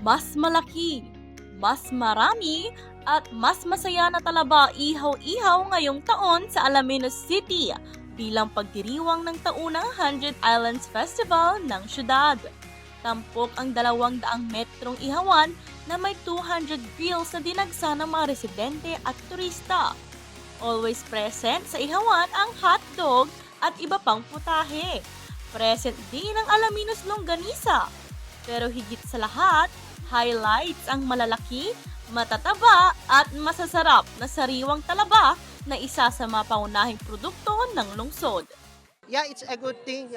Mas malaki, mas marami, at mas masaya na talaba ihaw-ihaw ngayong taon sa Alaminos City bilang pagdiriwang ng taunang 100 Islands Festival ng syudad. Tampok ang 200 metrong ihawan na may 200 grills na dinagsa ng mga residente at turista. Always present sa ihawan ang hotdog at iba pang putahe. Present din ang Alaminos Longganisa. Pero higit sa lahat, highlights ang malalaki, matataba at masasarap na sariwang talaba na isa sa mga paunahing produkto ng lungsod. Yeah, it's a good thing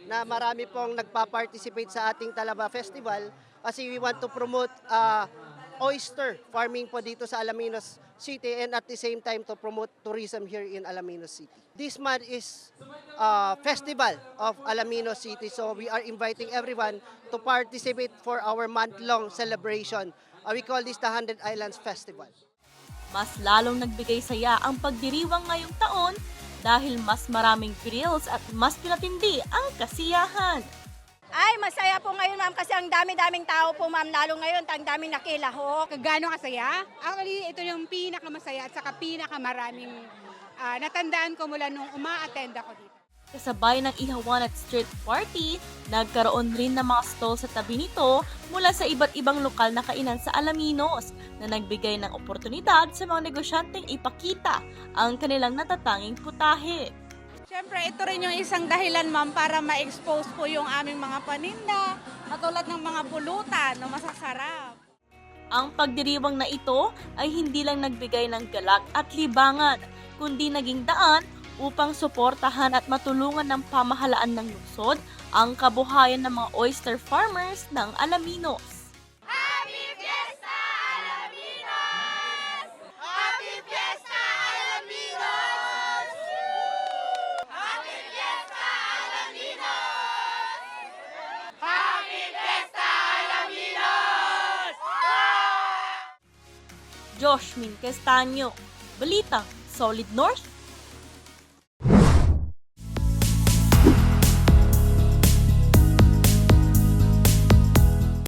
na marami pong nagpa-participate sa ating Talaba Festival kasi we want to promote oyster farming po dito sa Alaminos City and at the same time to promote tourism here in Alaminos City. This month is Festival of Alaminos City, so we are inviting everyone to participate for our month-long celebration. We call this the 100 Islands Festival. Mas lalong nagbigay saya ang pagdiriwang ngayong taon dahil mas maraming grills at mas pinatindi ang kasiyahan. Ay, masaya po ngayon ma'am kasi ang dami-daming tao po ma'am, lalo ngayon ang daming nakilahok. Gaano kasaya? Actually, ito yung pinakamasaya at saka pinakamaraming natandaan ko mula nung uma-attend ako dito. Kasabay ng ihawan at street party, nagkaroon rin ng mga stall sa tabi nito mula sa iba't ibang lokal na kainan sa Alaminos na nagbigay ng oportunidad sa mga negosyanteng ipakita ang kanilang natatanging putahe. Siyempre, ito rin yung isang dahilan, ma'am, para ma-expose po yung aming mga paninda, katulad ng mga pulutan na masasarap. Ang pagdiriwang na ito ay hindi lang nagbigay ng galak at libangan, kundi naging daan upang suportahan at matulungan ng pamahalaan ng lungsod ang kabuhayan ng mga oyster farmers ng Alaminos. Happy Fiesta Alaminos! Happy Fiesta Alaminos! Happy Fiesta Alaminos! Happy Fiesta Alaminos! Josh Min Castaño, Balitang Solid North,